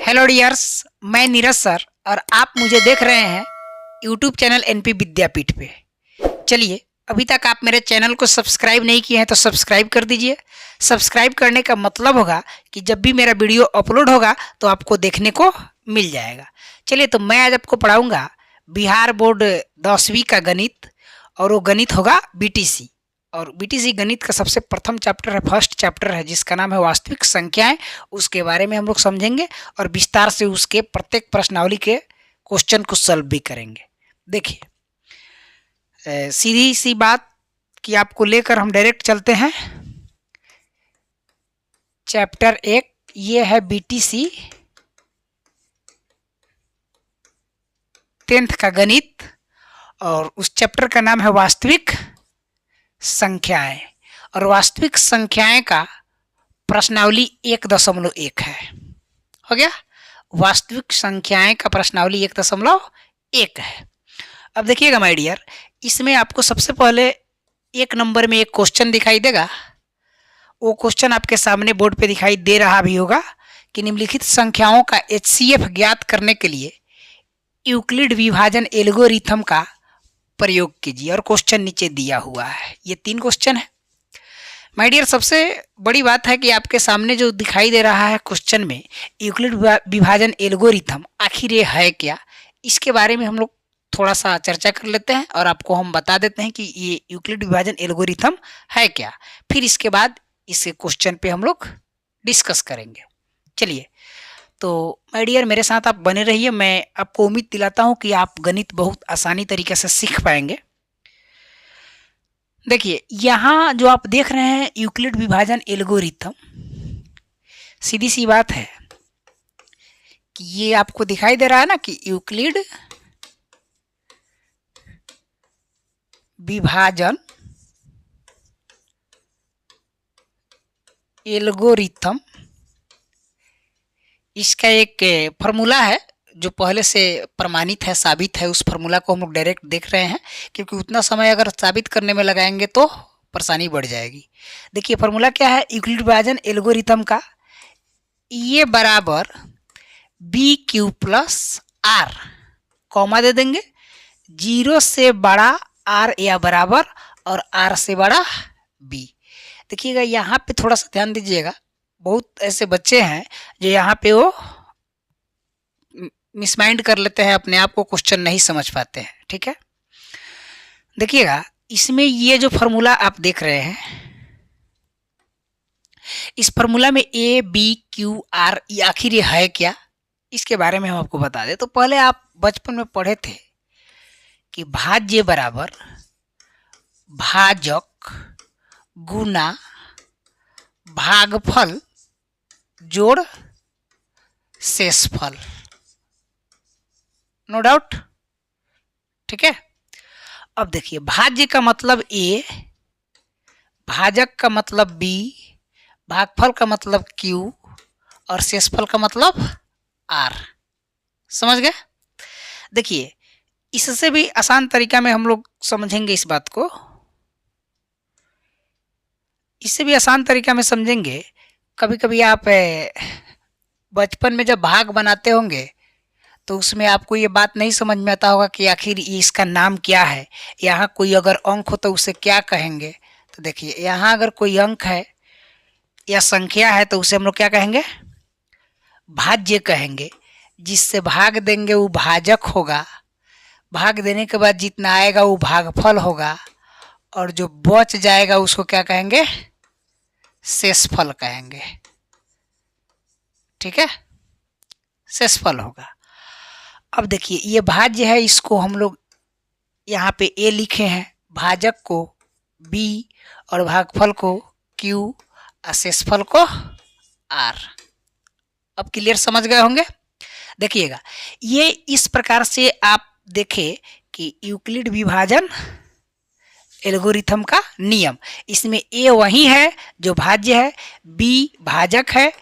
Hello dears, मैं Neeraj sir और आप मुझे देख रहे हैं यूट्यूब चैनल एनपी विद्यापीठ पे। चलिए, अभी तक आप मेरे चैनल को सब्सक्राइब नहीं किए हैं तो सब्सक्राइब कर दीजिए। सब्सक्राइब करने का मतलब होगा कि जब भी मेरा वीडियो अपलोड होगा तो आपको देखने को मिल जाएगा। चलिए, तो मैं आज आपको पढ़ाऊँगा बिहार बोर्ड 10वीं का गणित, और वो गणित होगा बीटीसी। और बीटीसी गणित का सबसे प्रथम चैप्टर है, फर्स्ट चैप्टर है, जिसका नाम है वास्तविक संख्याएं। उसके बारे में हम लोग समझेंगे और विस्तार से उसके प्रत्येक प्रश्नावली के क्वेश्चन को सॉल्व भी करेंगे। देखिए, सीधी सी बात कि आपको लेकर हम डायरेक्ट चलते हैं चैप्टर 1। ये है बीटीसी 10th का गणित, और उस चैप्टर का नाम है वास्तविक संख्याएं। और वास्तविक संख्याएं का प्रश्नावली 1.1 है। हो गया, वास्तविक संख्याएं का प्रश्नावली 1.1 है। अब देखिएगा माय डियर, इसमें आपको सबसे पहले 1 नंबर में एक क्वेश्चन दिखाई देगा। वो क्वेश्चन आपके सामने बोर्ड पे दिखाई दे रहा भी होगा कि निम्नलिखित संख्याओं का HCF ज्ञात करने के लिए यूक्लिड विभाजन एल्गोरिथम का प्रयोग कीजिए। और क्वेश्चन नीचे दिया हुआ है। ये 3 क्वेश्चन है माय डियर। सबसे बड़ी बात है कि आपके सामने जो दिखाई दे रहा है क्वेश्चन में यूक्लिड विभाजन एल्गोरिथम, आखिर ये है क्या, इसके बारे में हम लोग थोड़ा सा चर्चा कर लेते हैं और आपको हम बता देते हैं कि ये यूक्लिड विभाजन एल्गोरिथम है क्या। फिर इसके बाद इस क्वेश्चन पे हम लोग डिस्कस करेंगे। चलिए, तो माय डियर मेरे साथ आप बने रहिए। मैं आपको उम्मीद दिलाता हूँ कि आप गणित बहुत आसानी तरीके से सीख पाएंगे। देखिए, यहाँ जो आप देख रहे हैं यूक्लिड विभाजन एल्गोरिथम, सीधी सी बात है कि ये आपको दिखाई दे रहा है ना कि यूक्लिड विभाजन एल्गोरिथम, इसका एक फॉर्मूला है जो पहले से प्रमाणित है, साबित है। उस फॉर्मूला को हम लोग डायरेक्ट देख रहे हैं, क्योंकि उतना समय अगर साबित करने में लगाएंगे तो परेशानी बढ़ जाएगी। देखिए, फॉर्मूला क्या है यूक्लिड विभाजन एल्गोरिथम का। ये बराबर BQ प्लस R, कॉमा दे देंगे, 0 से बड़ा R या बराबर और R से बड़ा B। देखिएगा, यहाँ पे थोड़ा सा ध्यान दीजिएगा। बहुत ऐसे बच्चे हैं जो यहाँ पे वो मिसमाइंड कर लेते हैं, अपने आप को क्वेश्चन नहीं समझ पाते हैं। ठीक है, देखिएगा, इसमें ये जो फॉर्मूला आप देख रहे हैं, इस फॉर्मूला में ABQR आखिर ये है क्या, इसके बारे में हम आपको बता दें। तो पहले आप बचपन में पढ़े थे कि भाज्य बराबर भाजक गुना भागफल जोड़ शेषफल। नो डाउट, ठीक है। अब देखिए, भाज्य का मतलब A, भाजक का मतलब B, भागफल का मतलब Q और शेषफल का मतलब R। समझ गए? देखिए, इससे भी आसान तरीका में हम लोग समझेंगे इस बात को। इससे भी आसान तरीका में समझेंगे। कभी कभी आप बचपन में जब भाग बनाते होंगे तो उसमें आपको ये बात नहीं समझ में आता होगा कि आखिर इसका नाम क्या है। यहाँ कोई अगर अंक हो तो उसे क्या कहेंगे। तो देखिए, यहाँ अगर कोई अंक है या संख्या है तो उसे हम लोग क्या कहेंगे, भाज्य कहेंगे। जिससे भाग देंगे वो भाजक होगा, भाग देने के बाद जितना आएगा वो भागफल होगा, और जो बच जाएगा उसको क्या कहेंगे, शेषफल कहेंगे। ठीक है, शेषफल होगा। अब देखिए, ये भाज्य है, इसको हम लोग यहाँ पे A लिखे हैं, भाजक को B और भागफल को Q और शेषफल को R। अब क्लियर समझ गए होंगे। देखिएगा, ये इस प्रकार से आप देखें कि यूक्लिड विभाजन एल्गोरिथम का नियम, इसमें A वही है जो भाज्य है, B भाजक है,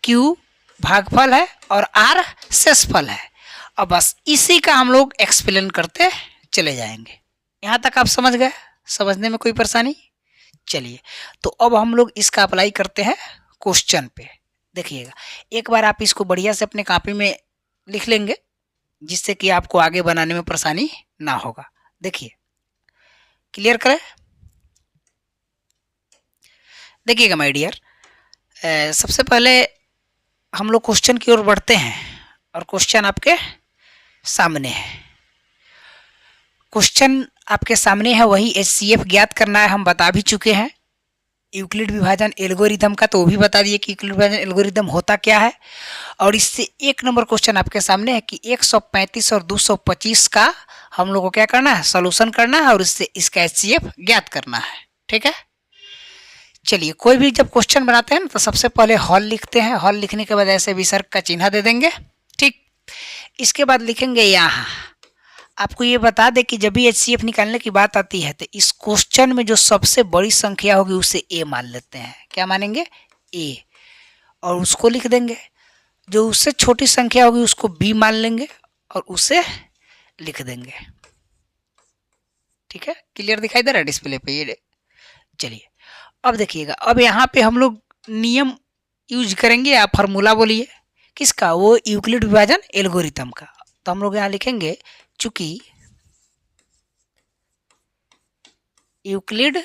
Q भागफल है और R शेषफल है। अब बस इसी का हम लोग एक्सप्लेन करते चले जाएंगे। यहाँ तक आप समझ गए? समझने में कोई परेशानी? चलिए, तो अब हम लोग इसका अप्लाई करते हैं क्वेश्चन पे। देखिएगा, एक बार आप इसको बढ़िया से अपने कॉपी में लिख लेंगे, जिससे कि आपको आगे बनाने में परेशानी ना होगा। देखिए, क्लियर करें। देखिएगा माय डियर, सबसे पहले हम लोग क्वेश्चन की ओर बढ़ते हैं और क्वेश्चन आपके सामने है। क्वेश्चन आपके सामने है, वही HCF ज्ञात करना है, हम बता भी चुके हैं। यूक्लिड विभाजन एल्गोरिथम का तो वो भी बता दिए कि यूक्लिड विभाजन एल्गोरिथम होता क्या है। और इससे एक नंबर क्वेश्चन आपके सामने है कि 135 और 225 का हम लोग को क्या करना है, सॉल्यूशन करना है और इससे इसका HCF ज्ञात करना है। ठीक है, चलिए, कोई भी जब क्वेश्चन बनाते हैं ना तो सबसे पहले हॉल लिखते हैं। हॉल लिखने के बाद ऐसे विसर्ग का चिन्ह दे देंगे। ठीक, इसके बाद लिखेंगे यहाँ। आपको ये बता दें कि जब भी HCF निकालने की बात आती है तो इस क्वेश्चन में जो सबसे बड़ी संख्या होगी उसे A मान लेते हैं। क्या मानेंगे? A, और उसको लिख देंगे। जो उससे छोटी संख्या होगी उसको B मान लेंगे और उसे लिख देंगे। ठीक है, क्लियर दिखाई दे रहा है डिस्प्ले पे ये? चलिए, अब देखिएगा, अब यहाँ पे हम लोग नियम यूज करेंगे या फार्मूला बोलिए, किसका? वो यूक्लिड विभाजन एल्गोरिथम का। तो हम लोग यहाँ लिखेंगे, चूंकि यूक्लिड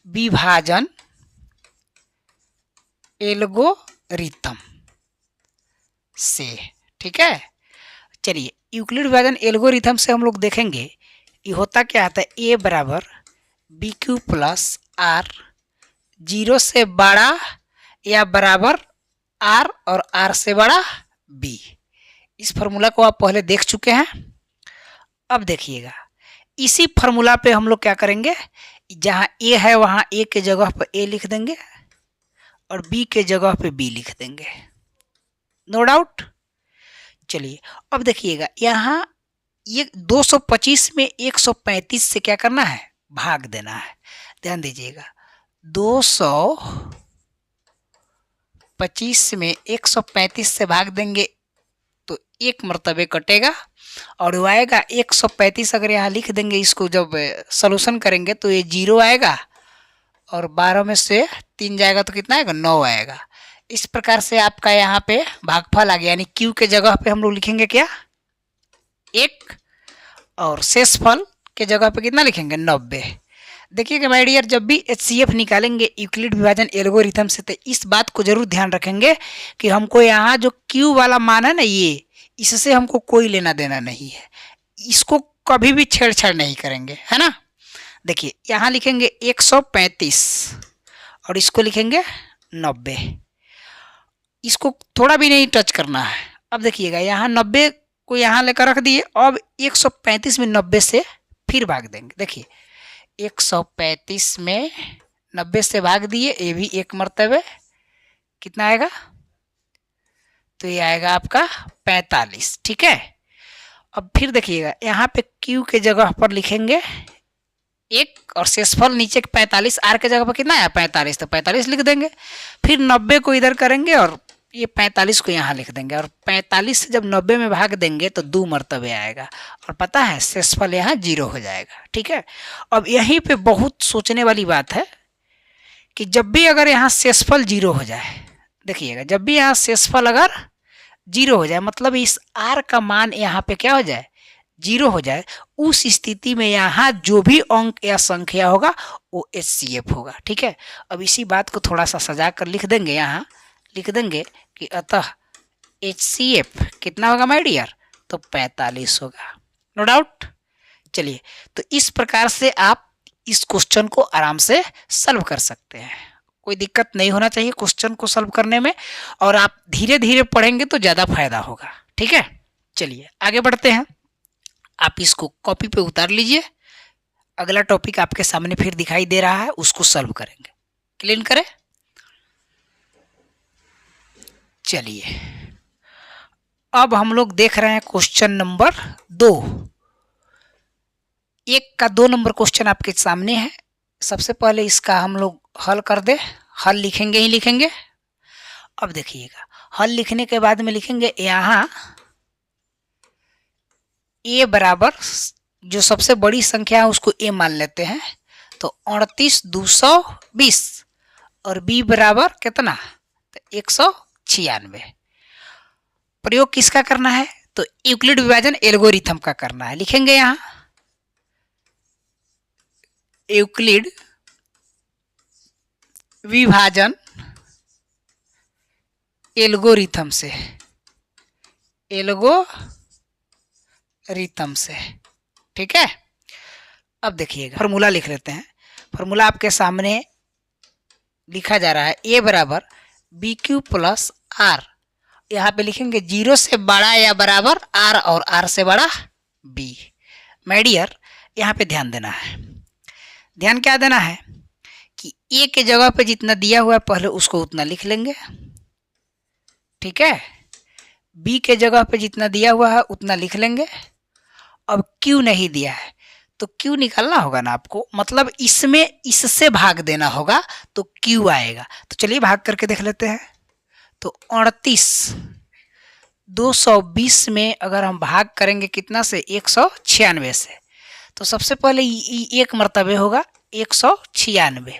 विभाजन एल्गोरिथम से, ठीक है। चलिए, यूक्लिड विभाजन एल्गोरिथम से हम लोग देखेंगे ये होता क्या आता है। ए बराबर बी क्यू प्लस आर, 0 से बड़ा या बराबर आर और आर से बड़ा बी। इस फार्मूला को आप पहले देख चुके हैं। अब देखिएगा, इसी फार्मूला पे हम लोग क्या करेंगे, जहाँ ए है वहाँ ए के जगह पर ए लिख देंगे और बी के जगह पे बी लिख देंगे, नो डाउट। चलिए, अब देखिएगा, यहाँ ये 225 में 135 से क्या करना है, भाग देना है। ध्यान दीजिएगा, 225 में 135 से भाग देंगे तो एक मरतबे कटेगा और वो आएगा 135। अगर यहाँ लिख देंगे, इसको जब सॉल्यूशन करेंगे तो ये 0 आएगा और 12 में से 3 जाएगा तो कितना आएगा, 9 आएगा। इस प्रकार से आपका यहाँ पे भागफल आ गया, यानी Q के जगह पे हम लोग लिखेंगे क्या, 1, और शेषफल के जगह पे कितना लिखेंगे, 90। देखिएगा माय डियर, जब भी HCF निकालेंगे यूक्लिड विभाजन एल्गोरिथम से तो इस बात को जरूर ध्यान रखेंगे कि हमको यहाँ जो Q वाला मान है ना, ये इससे हमको कोई लेना देना नहीं है, इसको कभी भी छेड़छाड़ नहीं करेंगे, है ना। देखिए, यहाँ लिखेंगे 135 और इसको लिखेंगे 90, इसको थोड़ा भी नहीं टच करना है। अब देखिएगा, यहाँ 90 को यहाँ लेकर रख दिए, अब 135 में 90 से फिर भाग देंगे। देखिए, 135 में 90 से भाग दिए, ये भी एक मरतबे, कितना आएगा, तो ये आएगा आपका 45। ठीक है, अब फिर देखिएगा, यहाँ पे Q के जगह पर लिखेंगे 1 और शेषफल नीचे 45, आर के जगह पर कितना आया, 45, तो 45 लिख देंगे। फिर 90 को इधर करेंगे और ये 45 को यहाँ लिख देंगे और 45 से जब 90 में भाग देंगे तो 2 मरतबे आएगा और पता है शेषफल यहाँ 0 हो जाएगा। ठीक है, अब यहीं पे बहुत सोचने वाली बात है कि जब भी अगर यहाँ शेषफल 0 हो जाए, देखिएगा, जब भी यहाँ शेषफल अगर 0 हो जाए, मतलब इस आर का मान यहाँ पे क्या हो जाए, 0 हो जाए, उस स्थिति में यहाँ जो भी अंक या संख्या होगा वो HCF होगा। ठीक है, अब इसी बात को थोड़ा सा सजा कर लिख देंगे, यहाँ लिख देंगे कि अतः HCF कितना होगा माय डियर, तो 45 होगा, नो डाउट। चलिए, तो इस प्रकार से आप इस क्वेश्चन को आराम से सॉल्व कर सकते हैं, कोई दिक्कत नहीं होना चाहिए क्वेश्चन को सॉल्व करने में, और आप धीरे धीरे पढ़ेंगे तो ज़्यादा फायदा होगा। ठीक है, चलिए आगे बढ़ते हैं। आप इसको कॉपी पे उतार लीजिए, अगला टॉपिक आपके सामने फिर दिखाई दे रहा है, उसको सॉल्व करेंगे। क्लीन करें। चलिए, अब हम लोग देख रहे हैं क्वेश्चन नंबर 2। 1 का 2 नंबर क्वेश्चन आपके सामने है। सबसे पहले इसका हम लोग हल कर दे, हल लिखेंगे ही लिखेंगे। अब देखिएगा, हल लिखने के बाद में लिखेंगे यहाँ ए बराबर, जो सबसे बड़ी संख्या है उसको ए मान लेते हैं, तो 38 220 और बी बराबर कितना, तो 196। प्रयोग किसका करना है? तो यूक्लिड विभाजन एल्गोरिथम का करना है। लिखेंगे यहां यूक्लिड विभाजन एल्गोरिथम से, एल्गोरिथम से, ठीक है। अब देखिएगा फॉर्मूला लिख लेते हैं। फॉर्मूला आपके सामने लिखा जा रहा है ए बराबर बी क्यू प्लस आर। यहाँ पे लिखेंगे 0 से बड़ा या बराबर आर और आर से बड़ा बी। माय डियर, यहाँ पे ध्यान देना है। ध्यान क्या देना है कि ए के जगह पे जितना दिया हुआ है पहले उसको उतना लिख लेंगे, ठीक है। बी के जगह पे जितना दिया हुआ है उतना लिख लेंगे। अब क्यू नहीं दिया है तो क्यू निकालना होगा ना आपको, मतलब इसमें इससे भाग देना होगा तो क्यू आएगा। तो चलिए भाग करके देख लेते हैं। तो 38 220 में अगर हम भाग करेंगे कितना से? 196 से। तो सबसे पहले एक मर्तबे होगा 196,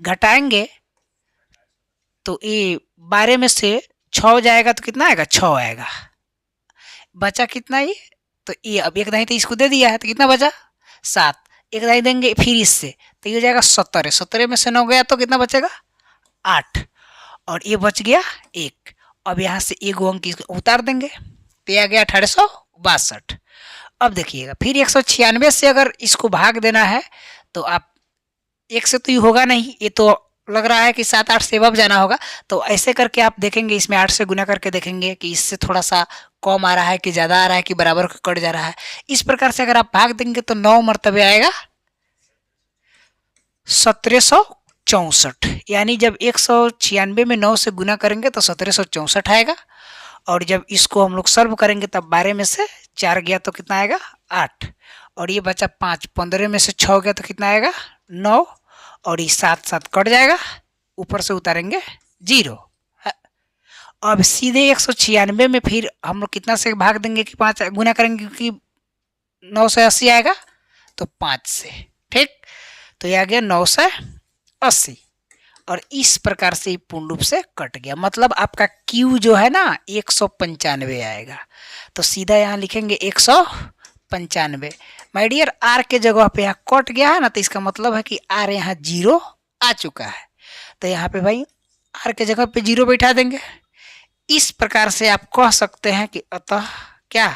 घटाएंगे तो ये 12 में से 6 जाएगा तो कितना आएगा? 6 आएगा। बचा कितना ये? तो ये अब एक दाई तो इसको दे दिया है तो कितना बचा? 7। एक दाई देंगे फिर इससे तो ये हो जाएगा 17। 17 में से 9 गया तो कितना बचेगा? 8। और ये बच गया 1। अब यहाँ से एक अंक उतार देंगे तो ये आ गया 1862। अब देखिएगा फिर 196 से अगर इसको भाग देना है तो आप 1 से तो ये होगा नहीं, ये तो लग रहा है कि 7 8 से अब जाना होगा। तो ऐसे करके आप देखेंगे, इसमें 8 से गुना करके देखेंगे कि इससे थोड़ा सा कम आ रहा है कि ज़्यादा आ रहा है कि बराबर कट जा रहा है। इस प्रकार से अगर आप भाग देंगे तो 9 मरतबे आएगा 1764। यानी जब 196 में 9 से गुना करेंगे तो 1764 आएगा। और जब इसको हम लोग सर्व करेंगे तब 12 में से 4 गया तो कितना आएगा? 8। और ये बचा 5। 15 में से 6 गया तो कितना आएगा? 9। और ये 7 7 कट जाएगा, ऊपर से उतारेंगे 0। अब सीधे 196 में फिर हम लोग कितना से भाग देंगे कि 5 गुना करेंगे, क्योंकि 9 से 80 आएगा तो 5 से, ठीक। तो ये आ गया 9 से 80। और इस प्रकार से ये पूर्ण रूप से कट गया। मतलब आपका Q जो है ना 195 आएगा। तो सीधा यहाँ लिखेंगे 195। माय डियर, R के जगह पे यहाँ कट गया है ना, तो इसका मतलब है कि R यहाँ 0 आ चुका है। तो यहाँ पे भाई R के जगह पे 0 बैठा देंगे। इस प्रकार से आप कह सकते हैं कि अतः क्या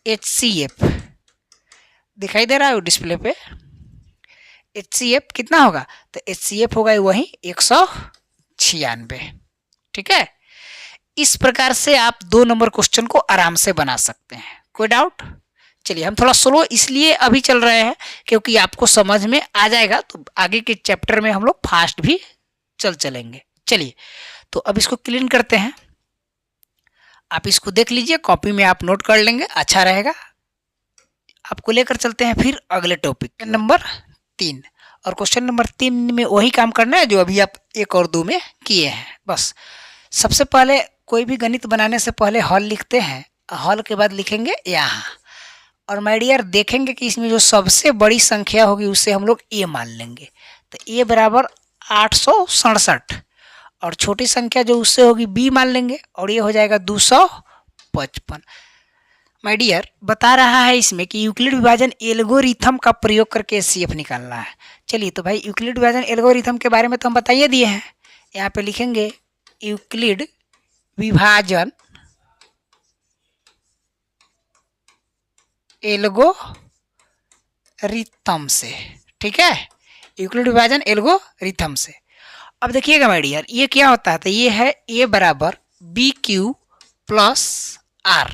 HCF दिखाई दे रहा है डिस्प्ले पे। HCF कितना होगा? तो HCF होगा वही 196, ठीक है। इस प्रकार से आप 2 नंबर क्वेश्चन को आराम से बना सकते हैं। कोई डाउट? चलिए, हम थोड़ा स्लो इसलिए अभी चल रहे हैं क्योंकि आपको समझ में आ जाएगा, तो आगे के चैप्टर में हम लोग फास्ट भी चलेंगे। चलिए, तो अब इसको क्लीन करते हैं। आप इसको देख लीजिए, कॉपी में आप नोट कर लेंगे, अच्छा रहेगा। आपको लेकर चलते हैं फिर अगले टॉपिक नंबर 3। और क्वेश्चन नंबर 3 में वही काम करना है जो अभी आप 1 और 2 में किए हैं। बस सबसे पहले कोई भी गणित बनाने से पहले हल लिखते हैं, हल के बाद लिखेंगे यहाँ। और माय डियर देखेंगे कि इसमें जो सबसे बड़ी संख्या होगी उसे हम लोग ए मान लेंगे। तो ए बराबर 867, और छोटी संख्या जो उससे होगी बी मान लेंगे, और ये हो जाएगा 255। माय डियर बता रहा है इसमें कि यूक्लिड विभाजन एल्गोरिथम का प्रयोग करके HCF निकालना है। चलिए, तो भाई यूक्लिड विभाजन एल्गोरिथम के बारे में तो हम बताइए दिए हैं। यहाँ पे लिखेंगे यूक्लिड विभाजन एल्गोरिथम से, ठीक है। यूक्लिड विभाजन एल्गोरिथम से। अब देखिएगा माय डियर, ये क्या होता है? तो ये है ए बराबर b q plus r,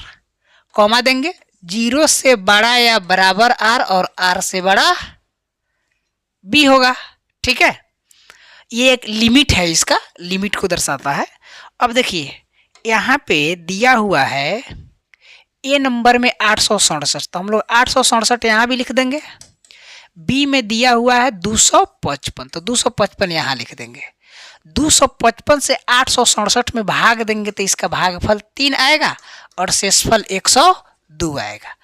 comma देंगे 0 से बड़ा या बराबर आर और आर से बड़ा बी होगा, ठीक है। ये एक लिमिट है, इसका लिमिट को दर्शाता है। अब देखिए यहाँ पे दिया हुआ है ए नंबर में 867, तो हम लोग 867 यहाँ भी लिख देंगे। बी में दिया हुआ है 255, तो 255 यहाँ लिख देंगे। 255 से 867 में भाग देंगे तो इसका भागफल 3 आएगा और शेषफल 102 आएगा।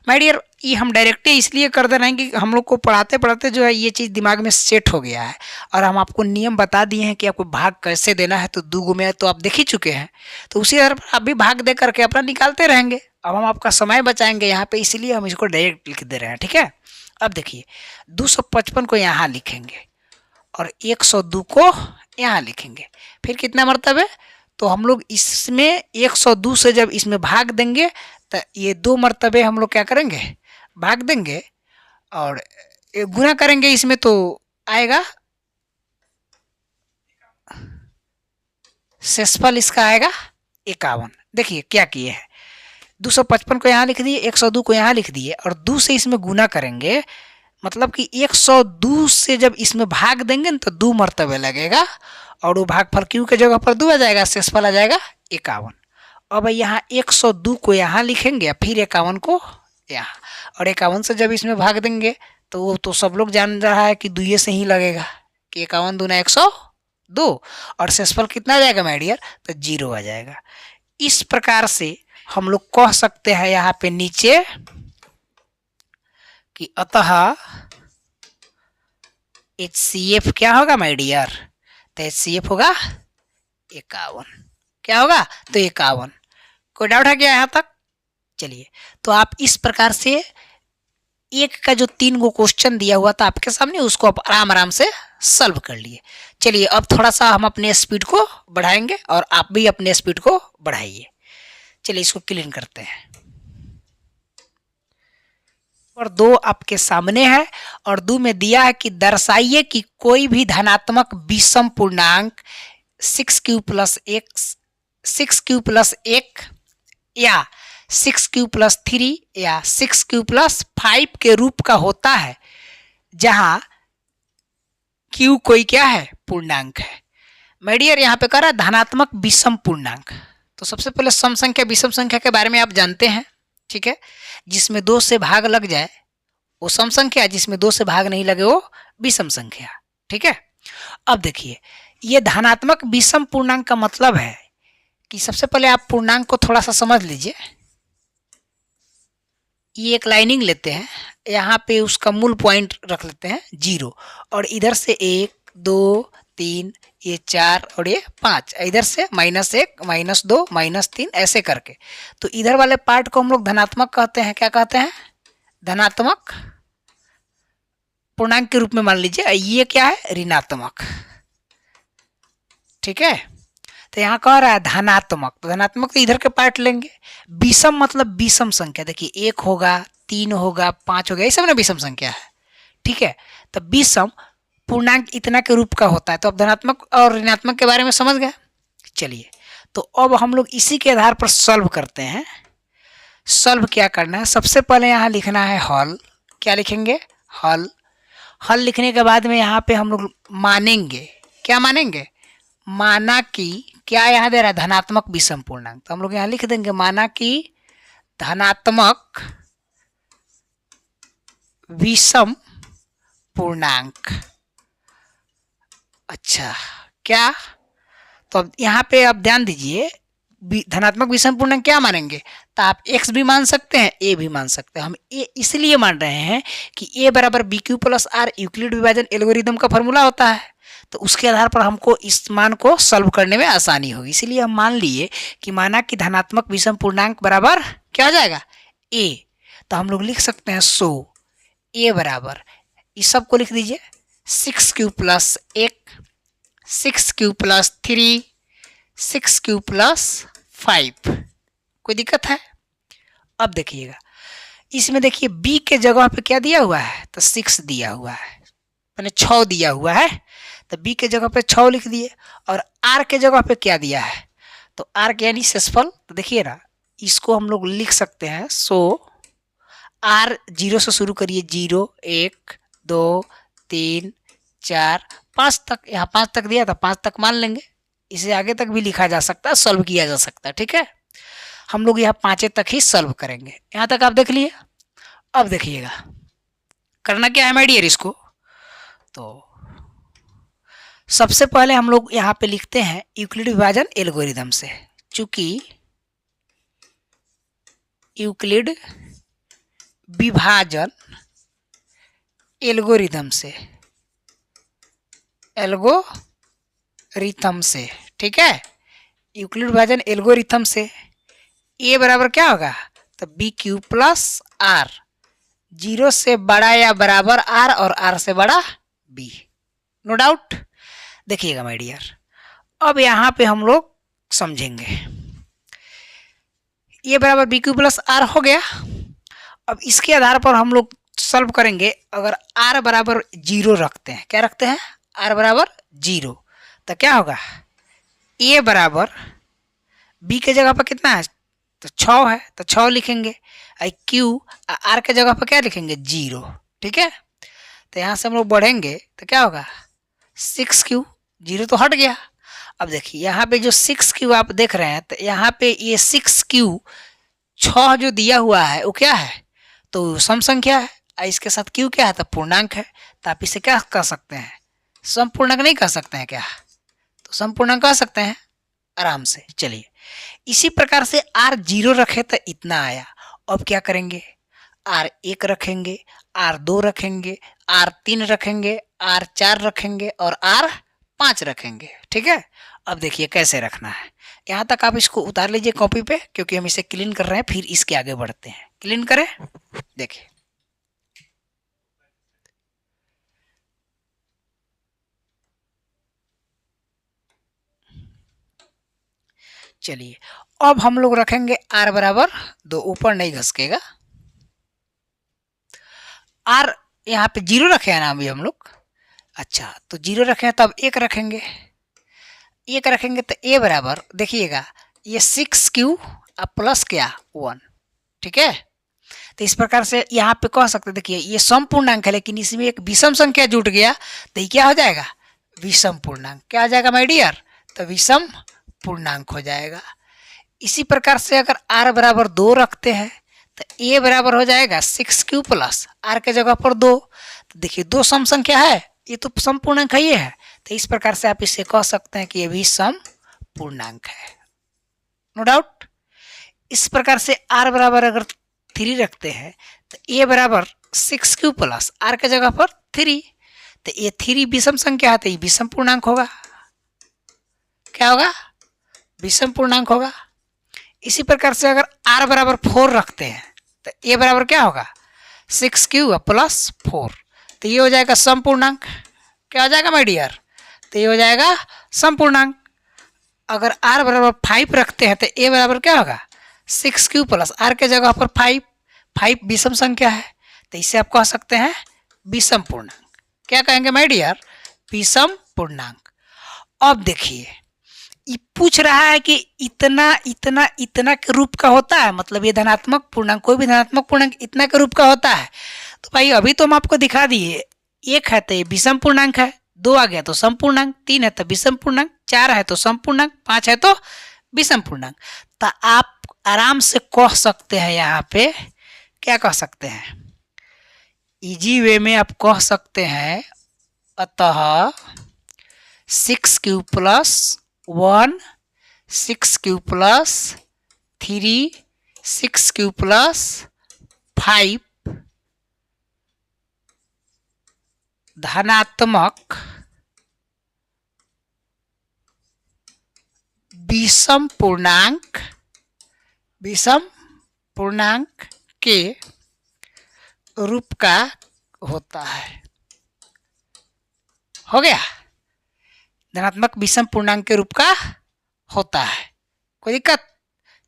माय डियर, ये हम डायरेक्टली इसलिए कर दे रहे हैं कि हम लोग को पढ़ाते पढ़ाते जो है ये चीज़ दिमाग में सेट हो गया है, और हम आपको नियम बता दिए हैं कि आपको भाग कैसे देना है। तो दो गो में तो आप देख ही चुके हैं, तो उसी आधार पर आप भी भाग दे करके अपना निकालते रहेंगे। अब हम आपका समय बचाएंगे यहाँ पे, इसीलिए हम इसको डायरेक्ट लिख दे रहे हैं, ठीक है। अब देखिए 255 को यहाँ लिखेंगे और 102 को यहाँ लिखेंगे, फिर कितना मरतबे, तो हम लोग इसमें 102 से जब इसमें भाग देंगे तो ये 2 मरतबे हम लोग क्या करेंगे, भाग देंगे और गुना करेंगे इसमें, तो आएगा शेषफल इसका आएगा 51। देखिए क्या किए हैं, 255 को यहाँ लिख दिए, 102 को यहाँ लिख दिए और 2 से इसमें गुना करेंगे, मतलब कि 102 से जब इसमें भाग देंगे ना तो 2 मरतबे लगेगा और वो भागफल क्यू के जगह पर 2 आ जाएगा, शेषफल आ जाएगा 51। अब यहाँ 102 को यहाँ लिखेंगे, फिर 51 को यहाँ, और 51 से जब इसमें भाग देंगे तो वो तो सब लोग जान रहा है कि 2 से ही लगेगा कि 51 दूना 102, और शेषफल कितना आ जाएगा माय डियर, तो 0 आ जाएगा। इस प्रकार से हम लोग कह सकते हैं यहाँ पे नीचे कि अतः HCF क्या होगा माय डियर, तो HCF होगा 51। क्या होगा, तो 51। कोई डाउट है क्या यहाँ तक? चलिए, तो आप इस प्रकार से एक का जो 3 गो क्वेश्चन दिया हुआ था आपके सामने, उसको आप आराम आराम से सॉल्व कर लिए। चलिए अब थोड़ा सा हम अपने स्पीड को बढ़ाएंगे और आप भी अपने स्पीड को बढ़ाइए। चलिए इसको क्लीन करते हैं। और 2 आपके सामने है और 2 में दिया है कि दर्शाइए कि कोई भी धनात्मक विषम पूर्णांक 6q + 1 6q + 1 या 6q + 3 या 6q + 5 के रूप का होता है, जहां q कोई क्या है, पूर्णांक है। माय डियर यहाँ पे कह रहा है धनात्मक विषम पूर्णांक, तो सबसे पहले सम संख्या विषम संख्या के बारे में आप जानते हैं, ठीक है। जिसमें 2 से भाग लग जाए वो सम संख्या, जिसमें 2 से भाग नहीं लगे वो विषम संख्या, ठीक है। अब देखिए ये धनात्मक विषम पूर्णांक का मतलब है कि सबसे पहले आप पूर्णांक को थोड़ा सा समझ लीजिए। ये एक लाइनिंग लेते हैं, यहाँ पे उसका मूल पॉइंट रख लेते हैं 0, और इधर से 1 2 3 ये 4 और ये 5, इधर से -1 -2 -3 ऐसे करके, तो इधर वाले पार्ट को हम लोग धनात्मक कहते हैं। क्या कहते हैं, धनात्मक पूर्णांक के रूप में मान लीजिए। ये क्या है, ऋणात्मक, ठीक है। तो यहाँ कह रहा है धनात्मक, तो धनात्मक तो इधर के पार्ट लेंगे। विषम मतलब विषम संख्या, देखिए 1 होगा 3 होगा 5 होगा, ये सब ना विषम संख्या है, ठीक है। तो विषम पूर्णांक इतना के रूप का होता है। तो अब धनात्मक और ऋणात्मक के बारे में समझ गए। चलिए तो अब हम लोग इसी के आधार पर सॉल्व करते हैं। सॉल्व क्या करना है, सबसे पहले यहाँ लिखना है हल। क्या लिखेंगे, हल। हल लिखने के बाद में यहाँ पे हम लोग मानेंगे, क्या मानेंगे, माना कि क्या यहाँ दे रहा है, धनात्मक विषम पूर्णांक, तो हम लोग यहाँ लिख देंगे माना कि धनात्मक विषम पूर्णांक। अच्छा क्या, तो अब यहाँ पे आप ध्यान दीजिए, धनात्मक विषम पूर्णांक क्या मानेंगे, तो आप x भी मान सकते हैं, a भी मान सकते हैं। हम a इसलिए मान रहे हैं कि a बराबर BQ + R यूक्लिड विभाजन एल्गोरिदम का फॉर्मूला होता है, तो उसके आधार पर हमको इस मान को सॉल्व करने में आसानी होगी। इसीलिए हम मान लिए कि माना कि धनात्मक विषम पूर्णांक बराबर क्या हो जाएगा, a। तो हम लोग लिख सकते हैं सो a बराबर, इस सब को लिख दीजिए 6q + 1 6q + 3 6q + 5। कोई दिक्कत है? अब देखिएगा इसमें, देखिए b के जगह पे क्या दिया हुआ है, तो 6 दिया हुआ है, मैंने 6 दिया हुआ है, तो b के जगह पे 6 लिख दिए। और r के जगह पे क्या दिया है, तो r के यानी शेषफल, तो देखिए ना इसको हम लोग लिख सकते हैं सो r 0 से शुरू करिए, 0 1 2 3 4 5 तक, यहाँ 5 तक दिया था, 5 तक मान लेंगे। इसे आगे तक भी लिखा जा सकता है, सॉल्व किया जा सकता है, ठीक है। हम लोग यहाँ 5 तक ही सॉल्व करेंगे। यहाँ तक आप देख लिए। अब देखिएगा करना क्या है माय डियर, इसको तो सबसे पहले हम लोग यहाँ पे लिखते हैं यूक्लिड विभाजन एल्गोरिदम से। चूंकि यूक्लिड विभाजन एल्गोरिथम से, एल्गोरिथम से, ठीक है, यूक्लिड विभाजन एल्गोरिथम से ए बराबर क्या होगा, तो बी क्यू प्लस आर, 0 से बड़ा या बराबर आर और आर से बड़ा बी, नो डाउट। देखिएगा माय डियर, अब यहाँ पे हम लोग समझेंगे, ये बराबर बी क्यू प्लस आर हो गया। अब इसके आधार पर हम लोग सॉल्व करेंगे। अगर आर बराबर 0 रखते हैं, क्या रखते हैं, आर बराबर 0, तो क्या होगा, ए बराबर बी के जगह पर कितना है, तो 6 है, तो 6 लिखेंगे, क्यू आर के जगह पर क्या लिखेंगे, 0, ठीक है। तो यहाँ से हम लोग बढ़ेंगे तो क्या होगा, 6Q, 0 तो हट गया। अब देखिए यहाँ पे जो 6Q आप देख रहे हैं, तो यहाँ पे ये 6Q 6 जो दिया हुआ है वो क्या है, तो सम संख्या है, इसके साथ Q क्या है, तो पूर्णांक है। तो आप इसे क्या कह सकते हैं, सम पूर्णांक नहीं कह सकते हैं क्या, तो सम पूर्णांक कह सकते हैं आराम से। चलिए इसी प्रकार से R 0 रखे तो इतना आया। अब क्या करेंगे, R 1 रखेंगे, R 2 रखेंगे, R 3 रखेंगे, R 4 रखेंगे और R 5 रखेंगे, ठीक है। अब देखिए कैसे रखना है, यहाँ तक आप इसको उतार लीजिए कॉपी पे, क्योंकि हम इसे क्लीन कर रहे हैं, फिर इसके आगे बढ़ते हैं। क्लीन करें, देखिए चलिए अब हम लोग रखेंगे R बराबर 2, ऊपर नहीं घसकेगा। R यहाँ पे 0 रखे हैं ना अभी हम लोग, अच्छा तो 0 रखे हैं, तो अब 1 रखेंगे, 1 रखेंगे तो A बराबर देखिएगा ये 6Q प्लस क्या 1, ठीक है। तो इस प्रकार से यहाँ पे कह सकते, देखिए ये सम पूर्णांक है, लेकिन इसमें एक विषम संख्या जुट गया, तो ये क्या हो जाएगा, विषम पूर्णांक। क्या हो जाएगा माय डियर, तो विषम पूर्णांक हो जाएगा। इसी प्रकार से अगर R बराबर 2 रखते हैं, तो A बराबर हो जाएगा 6Q प्लस R के जगह पर 2। तो देखिए 2 सम संख्या है, ये तो सम पूर्णांक है, ये है, तो इस प्रकार से आप इसे कह सकते हैं कि ये भी सम पूर्णांक है, नो डाउट। इस प्रकार से R बराबर अगर 3 रखते हैं, तो A बराबर 6Q प्लस R के जगह पर 3, तो ये 3 विषम संख्या है, तो ये विषम पूर्णांक होगा, क्या होगा, विषम पूर्णांक होगा। इसी प्रकार से अगर R बराबर 4 रखते हैं, तो A बराबर क्या होगा, 6Q प्लस 4, तो ये हो जाएगा सम पूर्णांक। क्या हो जाएगा माय डियर, तो ये हो जाएगा सम पूर्णांक। अगर R बराबर 5 रखते हैं, तो A बराबर क्या होगा, 6Q प्लस R के जगह पर 5, 5 विषम संख्या है, तो इसे आप कह सकते हैं विषम पूर्णांक। क्या कहेंगे माय डियर, विषम पूर्णांक। अब देखिए ये पूछ रहा है कि इतना इतना इतना के रूप का होता है, मतलब ये धनात्मक पूर्णांक, कोई भी धनात्मक पूर्णांक इतना के रूप का होता है। तो भाई अभी तो हम आपको दिखा दिए, 1 है तो ये विषम पूर्णांक है, 2 आ गया तो सम पूर्णांक, 3 है तो विषम पूर्णांक, 4 है तो सम पूर्णांक, 5 है तो विषम पूर्णांक। तो आप आराम से कह सकते हैं, यहाँ पे क्या कह सकते हैं, इजी वे में आप कह सकते हैं, अतः 6Q plus 1, 6Q plus 3, 6Q plus 5 धनात्मक विषम पूर्णांक के रूप का होता है। हो गया, धनात्मक विषम पूर्णांक के रूप का होता है, कोई दिक्कत।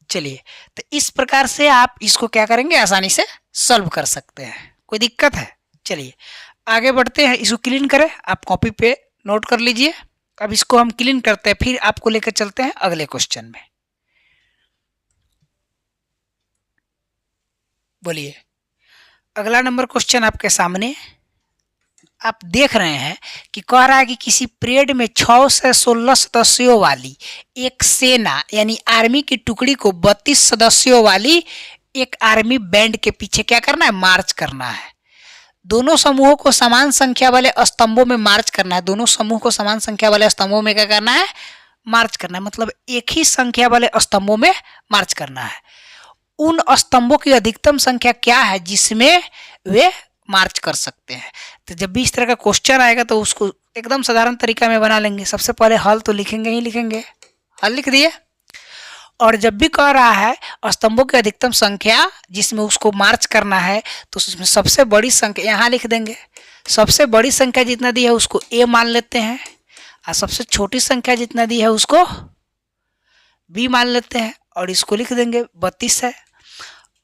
चलिए तो इस प्रकार से आप इसको क्या करेंगे, आसानी से सॉल्व कर सकते हैं, कोई दिक्कत है। चलिए आगे बढ़ते हैं, इसको क्लीन करें, आप कॉपी पे नोट कर लीजिए। अब इसको हम क्लीन करते हैं, फिर आपको लेकर चलते हैं अगले क्वेश्चन में। बोलिए, अगला नंबर क्वेश्चन आपके सामने आप देख रहे हैं कि कह रहा है कि किसी परेड में 6 से 16 सदस्यों वाली एक सेना यानी आर्मी की टुकड़ी को 32 सदस्यों वाली एक आर्मी बैंड के पीछे क्या करना है, मार्च करना है। दोनों समूहों को समान संख्या वाले स्तंभों में मार्च करना है, दोनों समूह को समान संख्या वाले स्तंभों में क्या करना है, मार्च करना है, मतलब एक ही संख्या वाले स्तंभों में मार्च करना है। उन स्तंभों की अधिकतम संख्या क्या है जिसमें वे मार्च कर सकते हैं। तो जब भी इस तरह का क्वेश्चन आएगा तो उसको एकदम साधारण तरीका में बना लेंगे। सबसे पहले हल तो लिखेंगे ही लिखेंगे, हल लिख दिए। और जब भी कह रहा है स्तंभों की अधिकतम संख्या जिसमें उसको मार्च करना है तो उसमें सबसे बड़ी संख्या यहाँ लिख देंगे। सबसे बड़ी संख्या जितना दी है उसको ए मान लेते हैं और सबसे छोटी संख्या जितना दी है उसको बी मान लेते हैं और इसको लिख देंगे 32 है।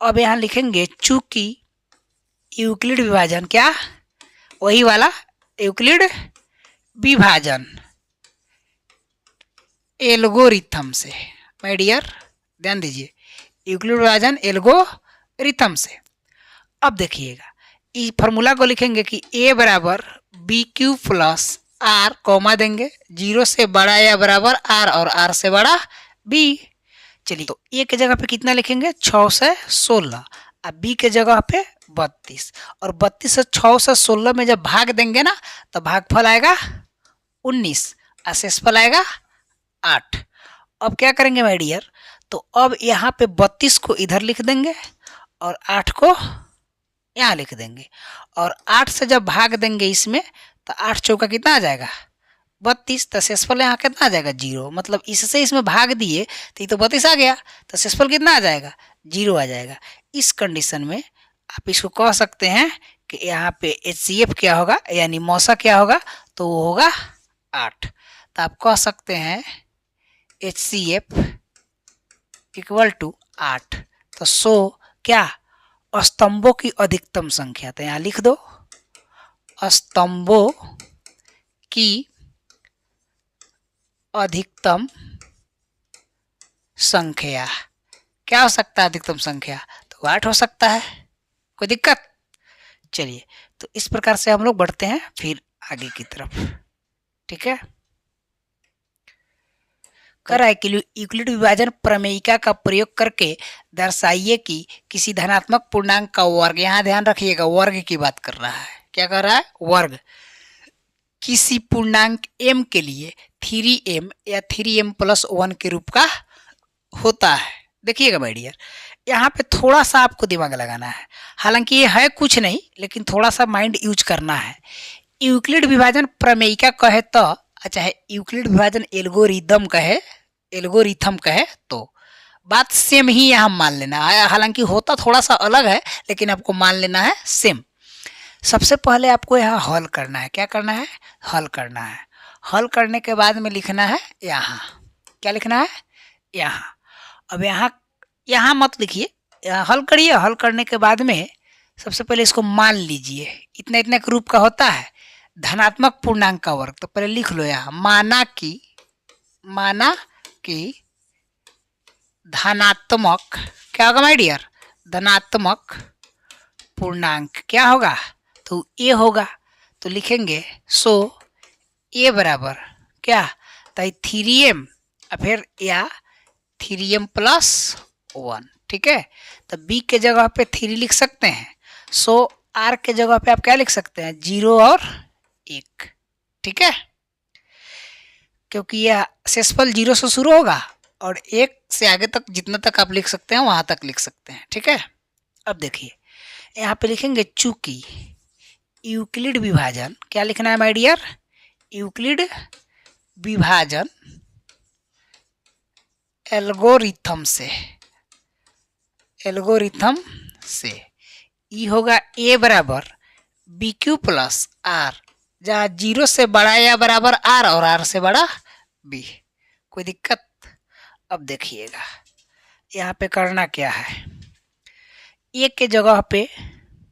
अब यहाँ लिखेंगे चूंकि यूक्लिड विभाजन, क्या वही वाला यूक्लिड विभाजन एल्गोरिथम से, माय डियर ध्यान दीजिए, यूक्लिड विभाजन एल्गोरिथम से। अब देखिएगा इस फॉर्मूला को लिखेंगे कि a बराबर b q plus r comma देंगे 0 से बड़ा या बराबर r और r से बड़ा b। चलिए तो a के जगह पे कितना लिखेंगे 6 से 16 अब b के जगह पे 32 और 32 से 6 से 16 में जब भाग देंगे ना तो भागफल आएगा 19 और शेषफल आएगा 8। अब क्या करेंगे माय डियर, तो अब यहाँ पे 32 को इधर लिख देंगे और 8 को यहाँ लिख देंगे और 8 से जब भाग देंगे इसमें तो 8 चौका कितना आ जाएगा 32, तो शेषफल यहाँ कितना आ जाएगा 0। मतलब इससे इसमें भाग दिए तो ये तो 32 आ गया, तो शेषफल कितना आ जाएगा 0 आ जाएगा। इस कंडीशन में आप इसको कह सकते हैं कि यहाँ पे HCF क्या होगा यानी मौसा क्या होगा, तो वो होगा 8। तो आप कह सकते हैं HCF इक्वल टू 8। तो सो क्या स्तंभों की अधिकतम संख्या, तो यहाँ लिख दो स्तंभों की अधिकतम संख्या क्या हो सकता है, अधिकतम संख्या तो 8 हो सकता है, कोई दिक्कत। चलिए तो इस प्रकार से हम लोग बढ़ते हैं फिर आगे की तरफ, ठीक है। कर रहा है कि यूक्लिड विभाजन प्रमेयिका का प्रयोग करके दर्शाइए कि किसी धनात्मक पूर्णांक का वर्ग, यहाँ ध्यान रखिएगा वर्ग की बात कर रहा है, क्या कर रहा है वर्ग, किसी पूर्णांक m के लिए 3m या 3m प्लस 1 के रूप का होता है। देखिएगा माय डियर यहाँ पे थोड़ा सा आपको दिमाग लगाना है, हालांकि ये है कुछ नहीं लेकिन थोड़ा सा माइंड यूज करना है। यूक्लिड विभाजन प्रमेयिका कहे तो अच्छा है, यूक्लिड विभाजन एल्गोरिथम कहे तो बात सेम ही यहाँ मान लेना है, हालांकि होता थोड़ा सा अलग है लेकिन आपको मान लेना है सेम। सबसे पहले आपको यहाँ हल करना है, क्या करना है हल करना है। हल करने के बाद में लिखना है यहाँ, क्या लिखना है यहाँ। अब यहाँ मत लिखिए, यहाँ हल करिए। हल करने के बाद में सबसे पहले इसको मान लीजिए इतना इतना के रूप का होता है धनात्मक पूर्णांक का वर्ग, तो पहले लिख लो यहाँ माना कि धनात्मक क्या होगा माय डियर, धनात्मक पूर्णांक क्या होगा तो ए होगा, तो लिखेंगे सो ए बराबर क्या तो 3m और फिर या 3m प्लस 1, ठीक है। तो b के जगह पे 3 लिख सकते हैं, सो r के जगह पे आप क्या लिख सकते हैं 0 और 1, ठीक है, क्योंकि यह शेषफल 0 से शुरू होगा और 1 से आगे तक जितना तक आप लिख सकते हैं वहां तक लिख सकते हैं, ठीक है। अब देखिए यहाँ पे लिखेंगे चूंकि यूक्लिड विभाजन, क्या लिखना है माय डियर, यूक्लिड विभाजन एल्गोरिथम से ई होगा ए बराबर बी क्यू प्लस आर, जहाँ 0 से बड़ा या बराबर आर और आर से बड़ा बी, कोई दिक्कत। अब देखिएगा यहाँ पे करना क्या है, ए के जगह पे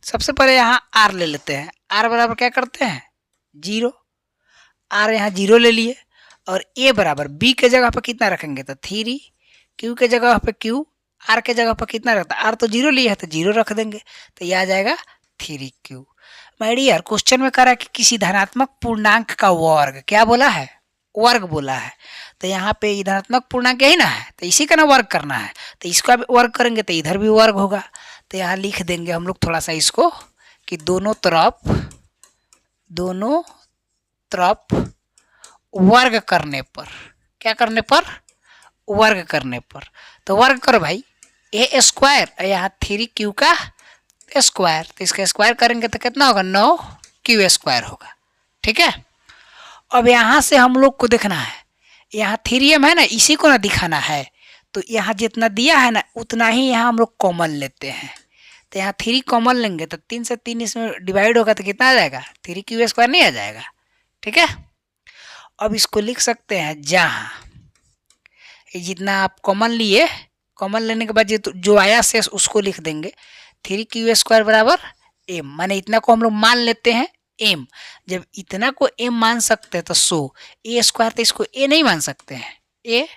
सबसे पहले यहाँ आर ले लेते हैं, आर बराबर क्या करते हैं 0, आर यहाँ 0 ले लिए और ए बराबर बी के जगह पे कितना रखेंगे तो 3, क्यू के जगह पे क्यू, आर के जगह पर कितना रखता है, आर तो 0 लिया है तो 0 रख देंगे, तो यह आ जाएगा 3q। माय डियर क्वेश्चन में कह रहा है कि किसी धनात्मक पूर्णांक का वर्ग, क्या बोला है वर्ग बोला है, तो यहाँ पे धनात्मक पूर्णांक यही ना है तो इसी का ना वर्ग करना है, तो इसका भी वर्ग करेंगे तो इधर भी वर्ग होगा। तो यहाँ लिख देंगे हम लोग थोड़ा सा इसको कि दोनों तरफ वर्ग करने पर, क्या करने पर वर्ग करने पर, तो वर्ग करो भाई ए स्क्वायर और यहाँ 3q का स्क्वायर, तो इसका स्क्वायर करेंगे तो कितना होगा 9q स्क्वायर होगा। ठीक है, अब यहाँ से हम लोग को देखना है, यहाँ 3m है ना, इसी को ना दिखाना है, तो यहाँ जितना दिया है ना उतना ही यहाँ हम लोग कॉमन लेते हैं। तो यहाँ 3 कॉमन लेंगे तो 3 से 3 इसमें डिवाइड होगा तो कितना आ जाएगा 3q स्क्वायर नहीं आ जाएगा। ठीक है, अब इसको लिख सकते हैं जहाँ जितना आप कॉमन लिए, कॉमन लेने के बाद जो आया शेष उसको लिख देंगे 3q स्क्वायर बराबर m, माने इतना को हम लोग मान लेते हैं m। जब इतना को m मान सकते हैं तो सो a स्क्वायर, तो इसको a नहीं मान सकते हैं, a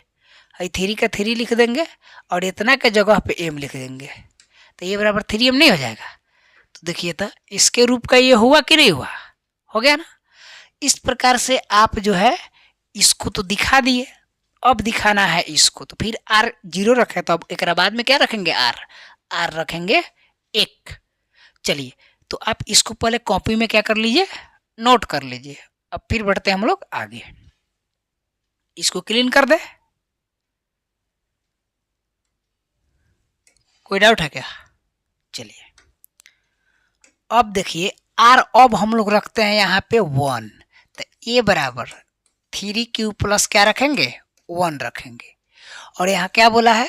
3 का 3 लिख देंगे और इतना के जगह पे m लिख देंगे, तो ये बराबर 3m नहीं हो जाएगा। तो देखिए तो इसके रूप का ये हुआ कि नहीं हुआ, हो गया ना। इस प्रकार से आप जो है इसको तो दिखा दिए, अब दिखाना है इसको, तो फिर r 0 रखे, तो अब एक बाद में क्या रखेंगे r रखेंगे 1। चलिए तो आप इसको पहले कॉपी में क्या कर लीजिए, नोट कर लीजिए। अब फिर बढ़ते हैं हम लोग आगे, इसको क्लीन कर दे, कोई डाउट है क्या। चलिए अब देखिए r अब हम लोग रखते हैं यहाँ पे 1, तो a बराबर 3q प्लस क्या रखेंगे 1 रखेंगे, और यहाँ क्या बोला है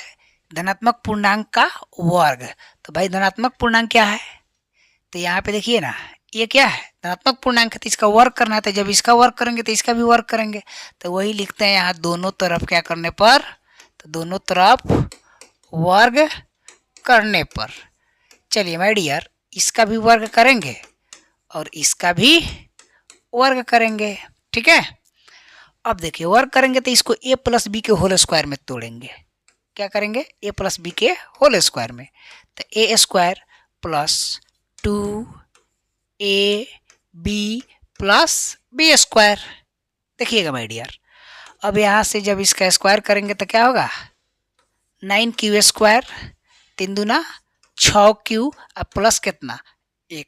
धनात्मक पूर्णांक का वर्ग। तो भाई धनात्मक पूर्णांक क्या है, तो यहाँ पे देखिए ना ये क्या है धनात्मक पूर्णांक है, तो इसका वर्ग करना है, तो जब इसका वर्ग करेंगे तो इसका भी वर्ग करेंगे, तो वही लिखते हैं यहाँ दोनों तरफ क्या करने पर, तो दोनों तरफ वर्ग करने पर। चलिए माय डियर इसका भी वर्ग करेंगे और इसका भी वर्ग करेंगे। ठीक है, अब देखिए वर्ग करेंगे तो इसको a प्लस बी के होल स्क्वायर में तोड़ेंगे, क्या करेंगे a प्लस बी के होल स्क्वायर में, तो a square plus 2ab plus b square. देखिएगा माय डियर, अब यहाँ से जब इसका स्क्वायर करेंगे तो क्या होगा 9q स्क्वायर, 3 दूना 6q और प्लस कितना 1,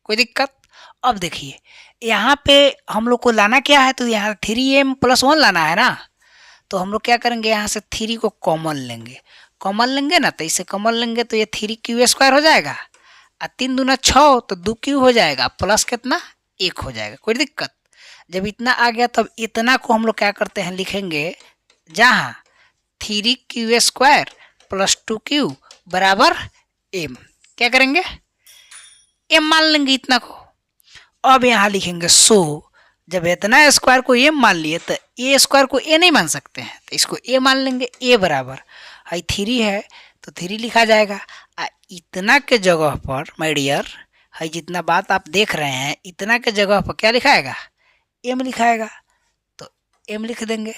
कोई दिक्कत। अब देखिए यहाँ पे हम लोग को लाना क्या है, तो यहाँ 3m प्लस 1 लाना है ना, तो हम लोग क्या करेंगे यहाँ से 3 को कॉमन लेंगे, कॉमन लेंगे ना तो इसे कॉमन लेंगे तो ये 3q स्क्वायर हो जाएगा, और 3 दूना 6 तो 2q हो जाएगा, प्लस कितना 1 हो जाएगा, कोई दिक्कत। जब इतना आ गया तब इतना को हम लोग क्या करते हैं लिखेंगे जहाँ 3q स्क्वायर प्लस 2q बराबर m, क्या करेंगे m मान लेंगे इतना को। अब यहाँ लिखेंगे सो जब इतना स्क्वायर को m मान लिए तो a स्क्वायर को a नहीं मान सकते हैं, तो इसको a मान लेंगे, a बराबर है 3 है तो 3 लिखा जाएगा, इतना के जगह पर माय डियर है जितना बात आप देख रहे हैं इतना के जगह पर क्या लिखाएगा m लिखाएगा, तो m लिख देंगे,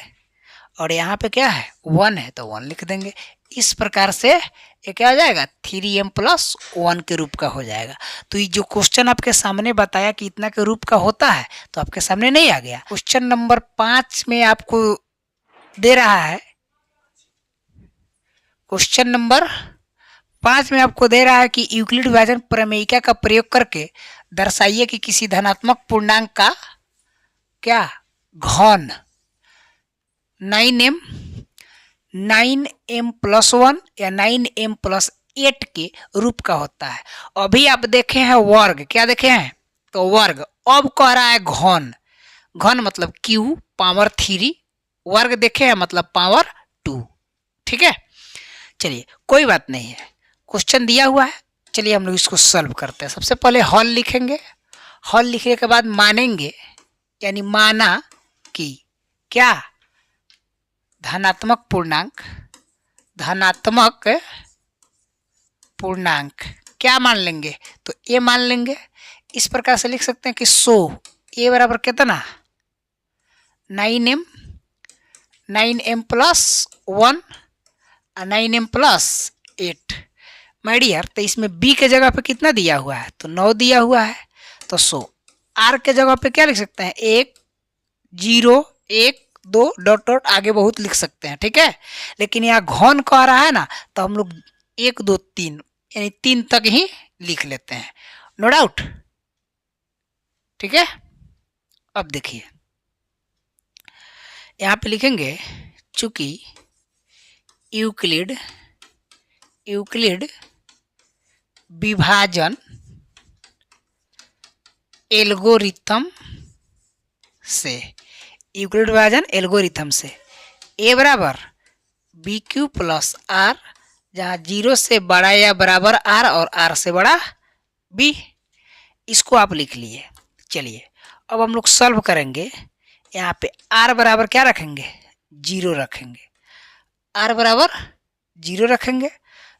और यहाँ पे क्या है 1 है तो 1 लिख देंगे। इस प्रकार से ये क्या हो जाएगा 3m प्लस 1 के रूप का हो जाएगा। तो ये जो क्वेश्चन आपके सामने बताया कि इतना के रूप का होता है तो आपके सामने नहीं आ गया। क्वेश्चन नंबर 5 में आपको दे रहा है, क्वेश्चन नंबर 5 में आपको दे रहा है कि यूक्लिड विभाजन प्रमेयिका का प्रयोग करके दर्शाइए कि किसी धनात्मक पूर्णांक का क्या घन 9m प्लस 1 या 9m प्लस 8 के रूप का होता है। अभी आप देखे हैं वर्ग, क्या देखे हैं तो वर्ग, अब कह रहा है घन, घन मतलब q पावर 3, वर्ग देखे हैं मतलब पावर 2। ठीक है, चलिए कोई बात नहीं है, क्वेश्चन दिया हुआ है, चलिए हम लोग इसको सॉल्व करते हैं। सबसे पहले हल लिखेंगे, हल लिखने के बाद मानेंगे, यानी माना कि क्या धनात्मक पूर्णांक क्या मान लेंगे तो a मान लेंगे। इस प्रकार से लिख सकते हैं कि सो a बराबर कितना 9m प्लस 1 और 9m प्लस 8 माय डियर। तो इसमें b के जगह पे कितना दिया हुआ है तो 9 दिया हुआ है, तो सो r के जगह पे क्या लिख सकते हैं 1 0 1 2 डॉट डॉट आगे बहुत लिख सकते हैं। ठीक है, लेकिन यहाँ घन कह रहा है ना तो हम लोग 1 2 3 यानी 3 तक ही लिख लेते हैं, नो डाउट। ठीक है, अब देखिए यहाँ पे लिखेंगे चूंकि यूक्लिड यूक्लिड विभाजन एल्गोरिथम से, यूक्लिड विभाजन एल्गोरिथम से ए बराबर बी क्यू प्लस आर, जहाँ 0 से बड़ा या बराबर आर और आर से बड़ा बी, इसको आप लिख लिए। चलिए अब हम लोग सॉल्व करेंगे। यहाँ पे आर बराबर क्या रखेंगे, 0 रखेंगे, आर बराबर 0 रखेंगे।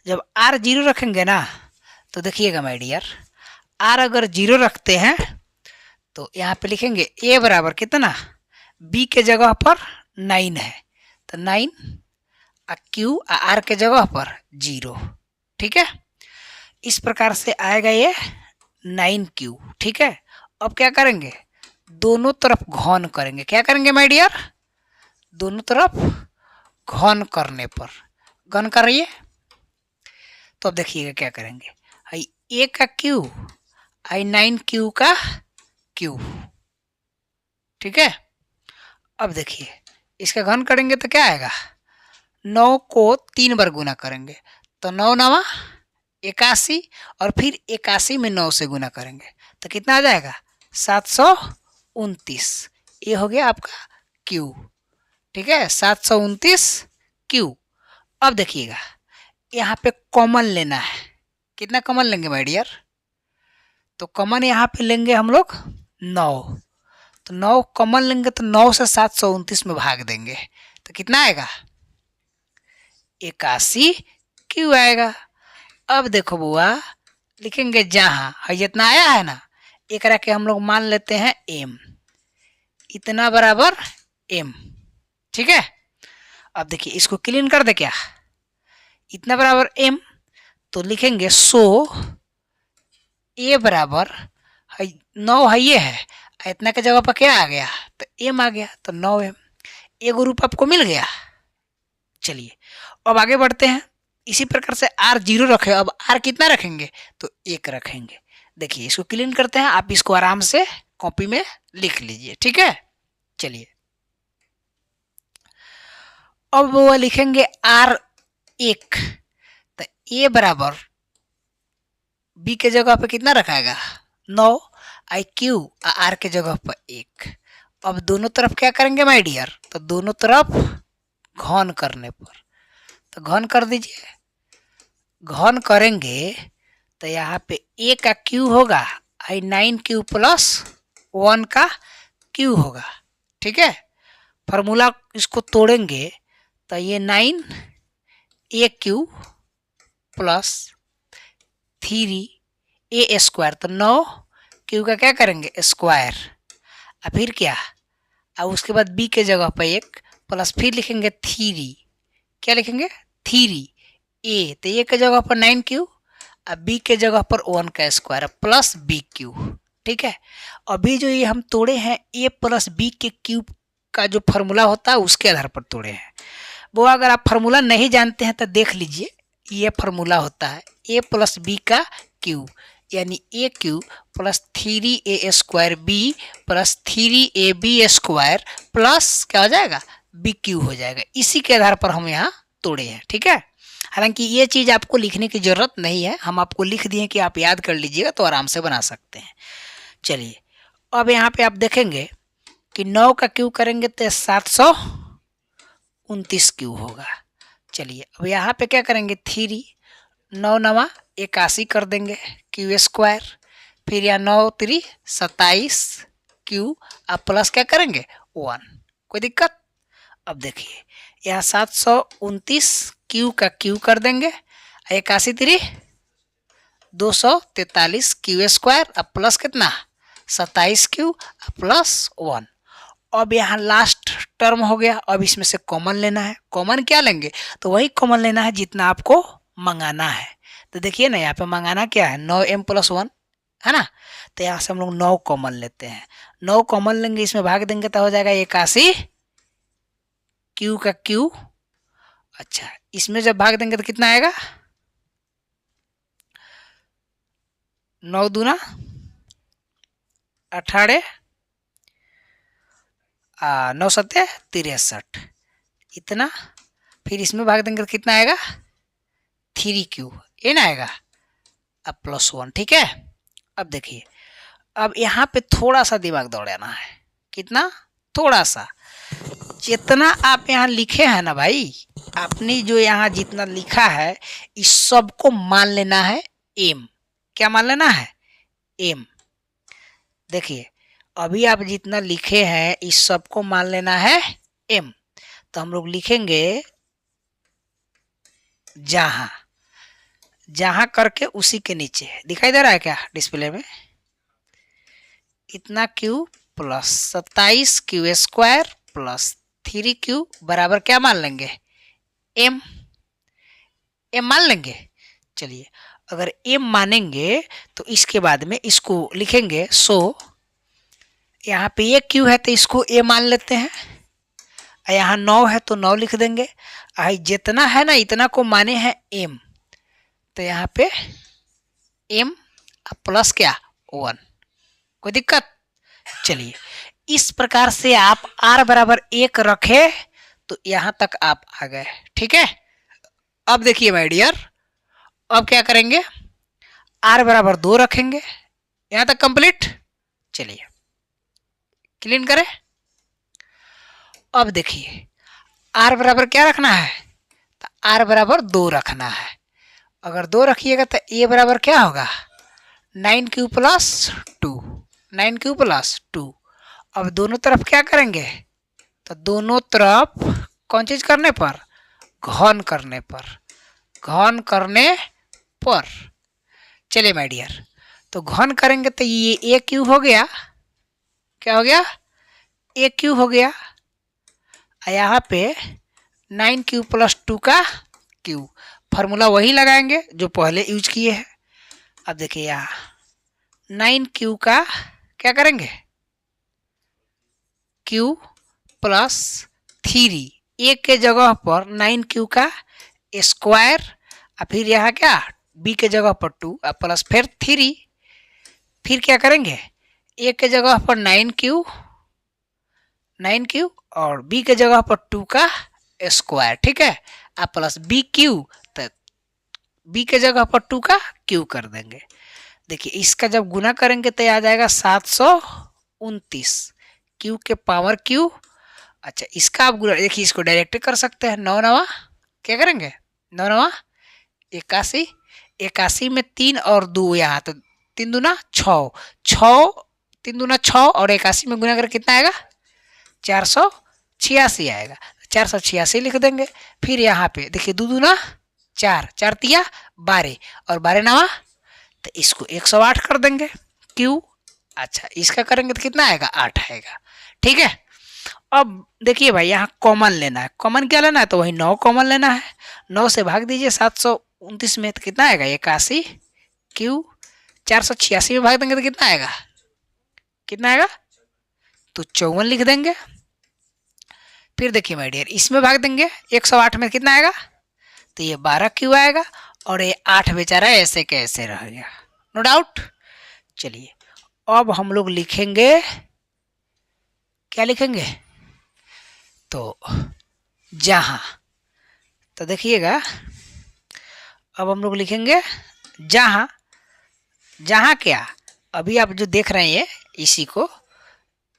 जब आर 0 रखेंगे ना तो देखिएगा माय डियर, आर अगर 0 रखते हैं तो यहाँ पे लिखेंगे ए बराबर कितना, बी के जगह पर 9 है तो 9 क्यू आर के जगह पर 0, ठीक है। इस प्रकार से आएगा ये 9Q, ठीक है। अब क्या करेंगे, दोनों तरफ घन करेंगे। क्या करेंगे माय डियर, दोनों तरफ घन करने पर, घन कर रही है तो अब देखिएगा क्या करेंगे, आई ए का क्यू आई 9Q का क्यू, ठीक है। अब देखिए इसका घन करेंगे तो क्या आएगा, 9 को 3 बार गुना करेंगे तो 9 नवा 81, और फिर 81 में 9 से गुना करेंगे तो कितना आ जाएगा, 729। ये हो गया आपका Q, ठीक है, 729 Q। अब देखिएगा यहाँ पे कॉमन लेना है, कितना कॉमन लेंगे माय डियर, तो कॉमन यहाँ पे लेंगे हम लोग 9, तो 9 कॉमन लेंगे तो 9 से 729 में भाग देंगे तो कितना आएगा, 81 Q आएगा। अब देखो बुआ, लिखेंगे जहाँ जितना आया है ना, एक के हम लोग मान लेते हैं m, इतना बराबर m, ठीक है। अब देखिए इसको क्लीन कर दे, क्या इतना बराबर m, तो लिखेंगे सो a बराबर 9 है, ये है, इतना के जगह पर क्या आ गया, तो m आ गया, तो 9m, ये ग्रुप आपको मिल गया। चलिए अब आगे बढ़ते हैं। इसी प्रकार से R 0 रखे, अब R कितना रखेंगे, तो 1 रखेंगे। देखिए इसको क्लीन करते हैं, आप इसको आराम से कॉपी में लिख लीजिए, ठीक है। चलिए अब वो लिखेंगे R 1, तो A बराबर B के जगह पे कितना रखाएगा, 9, आई क्यू R के जगह पर 1। अब दोनों तरफ क्या करेंगे माय डियर, तो दोनों तरफ घन करने पर, तो घन कर दीजिए। घन करेंगे तो यहाँ पे A का Q होगा, आई 9Q प्लस 1 का Q होगा, ठीक है। फार्मूला इसको तोड़ेंगे तो ये 9AQ प्लस 3A स्क्वायर, तो 9Q का क्या करेंगे स्क्वायर, और फिर क्या, और उसके बाद B के जगह पर 1 प्लस फिर लिखेंगे 3, क्या लिखेंगे 3A, तो A के जगह पर 9Q और B के जगह पर 1 का स्क्वायर प्लस BQ, ठीक है। अभी जो ये हम तोड़े हैं A प्लस B के क्यूब का जो फार्मूला होता है उसके आधार पर तोड़े हैं। वो अगर आप फार्मूला नहीं जानते हैं तो देख लीजिए, ये फार्मूला होता है A प्लस B का क्यूब, यानी AQ plus 3A square B plus 3AB square plus क्या हो जाएगा, BQ हो जाएगा। इसी के आधार पर हम यहाँ तोड़े हैं, ठीक है। हालांकि ये चीज़ आपको लिखने की ज़रूरत नहीं है, हम आपको लिख दिए कि आप याद कर लीजिएगा तो आराम से बना सकते हैं। चलिए अब यहाँ पे आप देखेंगे कि 9 का क्यू करेंगे तो 729 क्यू होगा। चलिए अब यहाँ पे क्या करेंगे, 3 9 नवा 81 कर देंगे क्यू स्क्वायर, फिर यहाँ 9 3 27 क्यू, अब प्लस क्या करेंगे 1, कोई दिक्कत। अब देखिए यहाँ 729 क्यू का क्यू कर देंगे, 81 3 243 क्यू स्क्वायर, अब प्लस कितना 27 क्यू प्लस 1। अब यहाँ लास्ट टर्म हो गया, अब इसमें से कॉमन लेना है। कॉमन क्या लेंगे, तो वही कॉमन लेना है जितना आपको मंगाना है। तो देखिए ना यहाँ पे मंगाना क्या है, 9m प्लस 1 है ना, तो यहाँ से हम लोग 9 कॉमन लेते हैं। 9 कॉमन लेंगे, इसमें भाग देंगे तो हो जाएगा 81 क्यू का क्यू। अच्छा इसमें जब भाग देंगे तो कितना आएगा, 9 दूना 18, 9 सत्ते 63, इतना। फिर इसमें भाग देंगे तो कितना आएगा 3q, ये ना आएगा, अब +1, ठीक है। अब देखिए, अब यहाँ पे थोड़ा सा दिमाग दौड़ाना है, कितना, थोड़ा सा। जितना आप यहाँ लिखे हैं ना भाई, आपने जो यहाँ जितना लिखा है इस सबको मान लेना है एम। क्या मान लेना है, एम। देखिए अभी आप जितना लिखे हैं इस सबको मान लेना है एम। तो हम लोग लिखेंगे जहां, जहां करके उसी के नीचे दिखाई दे रहा है क्या डिस्प्ले में, इतना q plus 27q² plus 3q बराबर क्या मान लेंगे, m। m मान लेंगे। चलिए अगर m मानेंगे तो इसके बाद में इसको लिखेंगे, सो यहाँ पे ये q है तो इसको a मान लेते हैं, यहाँ 9 है तो 9 लिख देंगे, जितना है ना इतना को माने हैं m, तो यहाँ पे m प्लस क्या 1, कोई दिक्कत। चलिए इस प्रकार से आप r बराबर 1 रखे तो यहां तक आप आ गए, ठीक है। अब देखिए माय डियर, अब क्या करेंगे, r बराबर 2 रखेंगे, यहां तक कंप्लीट। चलिए क्लीन करें। अब देखिए r बराबर क्या रखना है, तो r बराबर 2 रखना है। अगर 2 रखिएगा तो a बराबर क्या होगा, 9q प्लस 2, 9q प्लस 2। अब दोनों तरफ क्या करेंगे, तो दोनों तरफ कौन चीज करने पर, घन करने पर, घन करने पर। चलिए माय डियर, तो घन करेंगे तो ये ए क्यू हो गया, क्या हो गया, ए क्यू हो गया। यहाँ पे 9q प्लस 2 का क्यू, फार्मूला वही लगाएंगे जो पहले यूज किए हैं। अब देखिए यहाँ 9q का क्या करेंगे, q प्लस 3, एक के जगह पर 9q का स्क्वायर, और फिर यहाँ क्या b के जगह पर 2 प्लस फिर 3, फिर क्या करेंगे, एक के जगह पर 9q और b के जगह पर 2 का स्क्वायर, ठीक है, प्लस बी क्यू, तो b के जगह पर 2 का q कर देंगे। देखिए इसका जब गुना करेंगे तो आ जाएगा 729 q के पावर q। अच्छा इसका आप गुना, देखिए इसको डायरेक्ट कर सकते हैं, 9 9 क्या करेंगे, 9 9 81, 81 में 3 और 2 यहाँ, तो 3 दूना 6, 6 3 दूना 6 और 81 में गुना कर कितना आएगा, 486 आएगा, 486 लिख देंगे। फिर यहाँ पे देखिए 2 दूना 4, 4 तिया 12 और 12 नवा, तो इसको 108 कर देंगे क्यू। अच्छा इसका करेंगे तो कितना आएगा, 8 आएगा, ठीक है। अब देखिए भाई यहाँ कॉमन लेना है, कॉमन क्या लेना है, तो वही 9 कॉमन लेना है, 9 से भाग दीजिए 729 में, तो कितना आएगा 81 क्यू, 486 में भाग देंगे तो कितना आएगा, कितना आएगा, तो 54 लिख देंगे। फिर देखिए माय डियर इसमें भाग देंगे 108 में कितना आएगा, तो ये 12 क्यू आएगा और ये 8 बेचारा ऐसे के ऐसे रह गया, नो डाउट। चलिए अब हम लोग लिखेंगे, क्या लिखेंगे, तो जहां, तो देखिएगा अब हम लोग लिखेंगे जहां, जहां क्या, अभी आप जो देख रहे हैं इसी को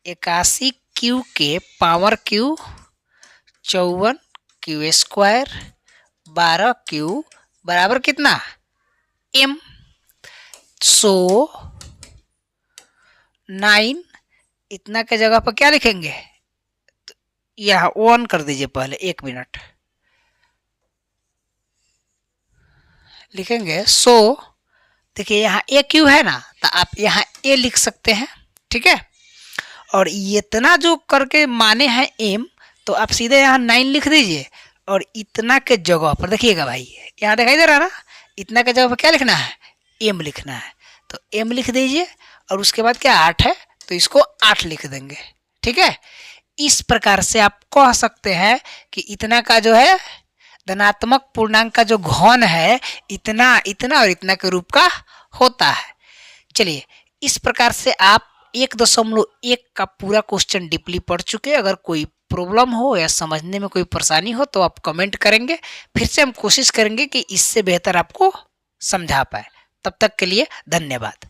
81 क्यू के power Q, 54 Q square, 12 Q बराबर कितना m, सो 9 इतना के जगह पर क्या लिखेंगे, तो यहाँ 1 कर दीजिए पहले, 1 मिनट लिखेंगे। सो देखिए यहाँ ए क्यू है ना, तो आप यहाँ ए लिख सकते हैं, ठीक है। और इतना जो करके माने हैं m, तो आप सीधे यहाँ 9 लिख दीजिए और इतना के जगह पर देखिएगा भाई यहाँ दिखाई दे रहा है ना, इतना के जगह पर क्या लिखना है, m लिखना है, तो m लिख दीजिए और उसके बाद क्या 8 है तो इसको 8 लिख देंगे, ठीक है। इस प्रकार से आप कह सकते हैं कि इतना का जो है धनात्मक पूर्णांक का जो घन है इतना इतना और इतना के रूप का होता है। चलिए इस प्रकार से आप 1.1 का पूरा क्वेश्चन डीपली पढ़ चुके। अगर कोई प्रॉब्लम हो या समझने में कोई परेशानी हो तो आप कमेंट करेंगे, फिर से हम कोशिश करेंगे कि इससे बेहतर आपको समझा पाए। तब तक के लिए धन्यवाद।